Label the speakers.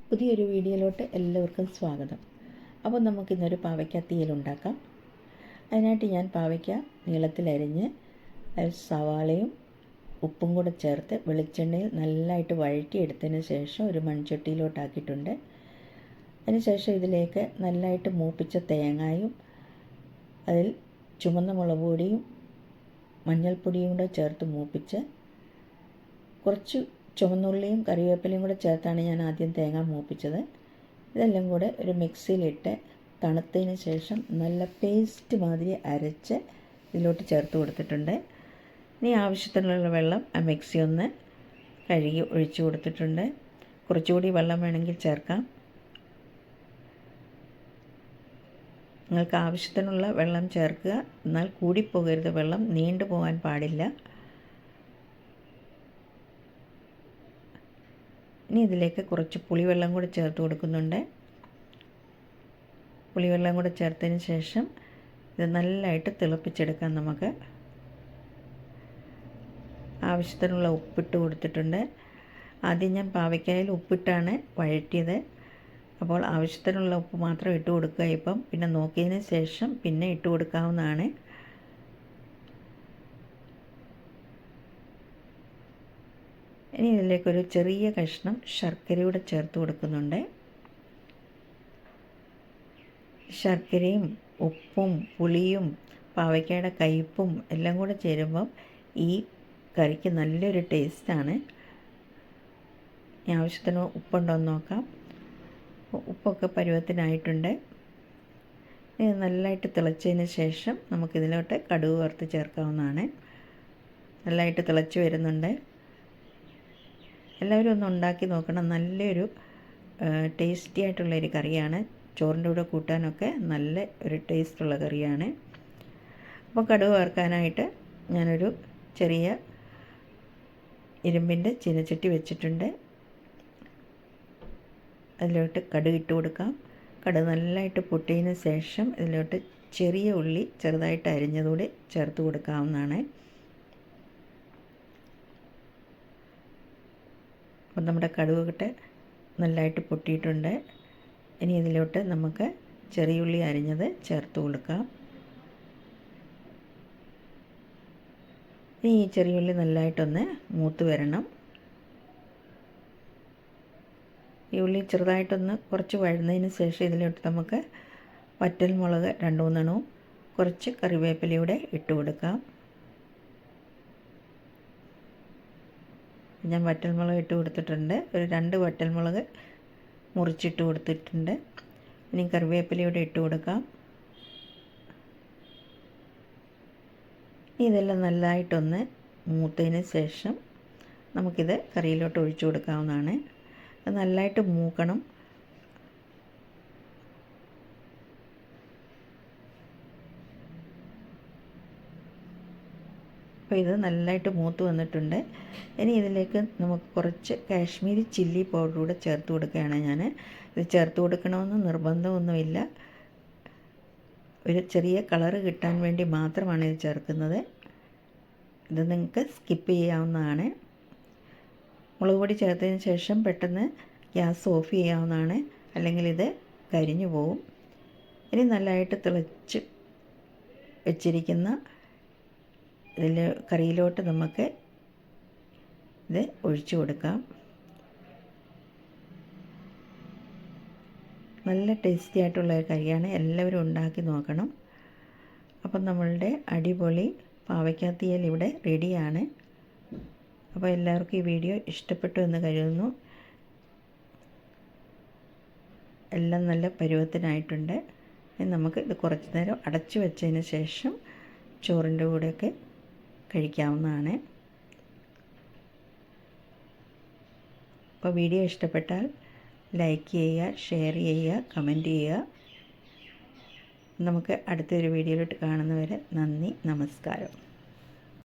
Speaker 1: പുതിയൊരു വീഡിയോയിലോട്ട് എല്ലാവർക്കും സ്വാഗതം. അപ്പോൾ നമുക്കിന്നൊരു പാവയ്ക്ക തീയൽ ഉണ്ടാക്കാം. അതിനായിട്ട് ഞാൻ പാവയ്ക്ക നീളത്തിലരിഞ്ഞ് സവാളയും ഉപ്പും കൂടെ ചേർത്ത് വെളിച്ചെണ്ണയിൽ നല്ലതായിട്ട് വഴറ്റിയെടുത്തതിന് ശേഷം ഒരു മൺചട്ടിയിലോട്ടാക്കിയിട്ടുണ്ട്. അതിനുശേഷം ഇതിലേക്ക് നല്ലതായിട്ട് മൂപ്പിച്ച തേങ്ങായും അതിൽ ചുവന്ന മുളക് പൊടിയും മഞ്ഞൾപ്പൊടിയും കൂടെ ചേർത്ത് മൂപ്പിച്ച് കുറച്ച് ചുവന്നുള്ളിയും കറിവേപ്പിലയും കൂടെ ചേർത്താണ് ഞാൻ ആദ്യം തേങ്ങ മൂപ്പിച്ചത്. ഇതെല്ലാം കൂടെ ഒരു മിക്സിയിലിട്ട് തണുത്തതിന് ശേഷം നല്ല പേസ്റ്റ് മാതിരി അരച്ച് ഇതിലോട്ട് ചേർത്ത് കൊടുത്തിട്ടുണ്ട്. ഇനി ആവശ്യത്തിനുള്ള വെള്ളം ആ മിക്സി ഒന്ന് കഴുകി ഒഴിച്ചു കൊടുത്തിട്ടുണ്ട്. കുറച്ചുകൂടി വെള്ളം വേണമെങ്കിൽ ചേർക്കാം. നിങ്ങൾക്ക് ആവശ്യത്തിനുള്ള വെള്ളം ചേർക്കുക, എന്നാൽ കൂടിപ്പോകരുത്, വെള്ളം നീണ്ടു പോകാൻ പാടില്ല. ഇനി ഇതിലേക്ക് കുറച്ച് പുളിവെള്ളം കൂടി ചേർത്ത് കൊടുക്കുന്നുണ്ട്. പുളിവെള്ളം കൂടി ചേർത്തതിന് ശേഷം ഇത് നല്ലതായിട്ട് തിളപ്പിച്ചെടുക്കാം. നമുക്ക് ആവശ്യത്തിനുള്ള ഉപ്പിട്ട് കൊടുത്തിട്ടുണ്ട്. ആദ്യം ഞാൻ പാവയ്ക്കായിൽ ഉപ്പിട്ടാണ് വഴറ്റിയത്. അപ്പോൾ ആവശ്യത്തിനുള്ള ഉപ്പ് മാത്രം ഇട്ട് കൊടുക്കുക. പിന്നെ നോക്കിയതിന് ശേഷം പിന്നെ ഇട്ട് കൊടുക്കാവുന്നതാണ്. ഇനി ഇതിലേക്കൊരു ചെറിയ കഷ്ണം ശർക്കരയൂടെ ചേർത്ത് കൊടുക്കുന്നുണ്ട്. ശർക്കരയും ഉപ്പും പുളിയും പാവയ്ക്കയുടെ കയ്പ്പും എല്ലാം കൂടെ ചേരുമ്പം ഈ കറിക്ക് നല്ലൊരു ടേസ്റ്റാണ്. ആവശ്യത്തിന് ഉപ്പുണ്ടോ എന്ന് നോക്കാം. ഉപ്പൊക്കെ പരുവത്തിനായിട്ടുണ്ട്. ഇത് നല്ലതായിട്ട് തിളച്ചതിന് ശേഷം നമുക്കിതിലോട്ട് കടുക് വറുത്ത് ചേർക്കാവുന്നതാണ്. നല്ലതായിട്ട് തിളച്ച് വരുന്നുണ്ട്. എല്ലാവരും ഒന്ന് ഉണ്ടാക്കി നോക്കണം. നല്ലൊരു ടേസ്റ്റി ആയിട്ടുള്ളൊരു കറിയാണ്. ചോറിൻ്റെ കൂടെ കൂട്ടാനൊക്കെ നല്ല ഒരു ടേസ്റ്റുള്ള കറിയാണ്. അപ്പോൾ കടുക് വറുക്കാനായിട്ട് ഞാനൊരു ചെറിയ ഇരുമ്പിൻ്റെ ചീനച്ചട്ടി വെച്ചിട്ടുണ്ട്. അതിലോട്ട് കടുക് ഇട്ട് കൊടുക്കാം. കടുക് നല്ലതായിട്ട് പൊട്ടിയതിന് ശേഷം ഇതിലോട്ട് ചെറിയ ഉള്ളി ചെറുതായിട്ട് അരിഞ്ഞതുകൂടി ചേർത്ത് കൊടുക്കാവുന്നതാണ്. അപ്പം നമ്മുടെ കടുകൊക്കെ നല്ലതായിട്ട് പൊട്ടിയിട്ടുണ്ട്. ഇനി ഇതിലോട്ട് നമുക്ക് ചെറിയുള്ളി അരിഞ്ഞത് ചേർത്ത് കൊടുക്കാം. ഇനി ഈ ചെറിയുള്ളി നല്ലതായിട്ടൊന്ന് മൂത്ത് വരണം. ഈ ഉള്ളി ചെറുതായിട്ടൊന്ന് കുറച്ച് വഴന്നതിന് ശേഷം ഇതിലോട്ട് നമുക്ക് വറ്റൽമുളക് 2-3 എണ്ണവും കുറച്ച് കറിവേപ്പിലയൂടെ ഇട്ട് കൊടുക്കാം. ഞാൻ വറ്റൽമുളക് ഇട്ട് കൊടുത്തിട്ടുണ്ട്. ഒരു 2 വറ്റൽമുളക് മുറിച്ചിട്ട് കൊടുത്തിട്ടുണ്ട്. ഇനി കറിവേപ്പിലയൂടെ ഇട്ട് കൊടുക്കാം. ഇതെല്ലാം നല്ലതായിട്ടൊന്ന് മൂത്തതിന് ശേഷം നമുക്കിത് കറിയിലോട്ട് ഒഴിച്ചു കൊടുക്കാവുന്നതാണ്. അത് നല്ലതായിട്ട് മൂക്കണം. അപ്പോൾ ഇത് നല്ലതായിട്ട് മൂത്ത് വന്നിട്ടുണ്ട്. ഇനി ഇതിലേക്ക് നമുക്ക് കുറച്ച് കാശ്മീരി ചില്ലി പൗഡർ കൂടെ ചേർത്ത് കൊടുക്കുകയാണ് ഞാൻ. ഇത് ചേർത്ത് കൊടുക്കണമെന്ന് നിർബന്ധമൊന്നുമില്ല. ഒരു ചെറിയ കളറ് കിട്ടാൻ വേണ്ടി മാത്രമാണ് ഇത് ചേർക്കുന്നത്. ഇത് നിങ്ങൾക്ക് സ്കിപ്പ് ചെയ്യാവുന്നതാണ്. മുളക് പൊടി ചേർത്തതിന് ശേഷം പെട്ടെന്ന് ഗ്യാസ് ഓഫ് ചെയ്യാവുന്നതാണ്, അല്ലെങ്കിൽ ഇത് കരിഞ്ഞു പോവും. ഇനി നല്ലതായിട്ട് തിളച്ച് വെച്ചിരിക്കുന്ന ഇതിൽ കറിയിലോട്ട് നമുക്ക് ഇത് ഒഴിച്ചു കൊടുക്കാം. നല്ല ടേസ്റ്റി ആയിട്ടുള്ള ഒരു കറിയാണ്. എല്ലാവരും ഉണ്ടാക്കി നോക്കണം. അപ്പം നമ്മളുടെ അടിപൊളി പാവയ്ക്ക തീയൽ ഇവിടെ റെഡിയാണ്. അപ്പോൾ എല്ലാവർക്കും ഈ വീഡിയോ ഇഷ്ടപ്പെട്ടു എന്ന് കരുതുന്നു. എല്ലാം നല്ല പരുവത്തിനായിട്ടുണ്ട്. നമുക്ക് ഇത് കുറച്ച് നേരം അടച്ചു വെച്ചതിന് ശേഷം ചോറിൻ്റെ കൂടെയൊക്കെ കഴിക്കാവുന്നതാണ്. അപ്പോൾ വീഡിയോ ഇഷ്ടപ്പെട്ടാൽ ലൈക്ക് ചെയ്യുക, ഷെയർ ചെയ്യുക, കമൻറ്റ് ചെയ്യുക. നമുക്ക് അടുത്തൊരു വീഡിയോയിലോട്ട് കാണുന്നവരെ നന്ദി, നമസ്കാരം.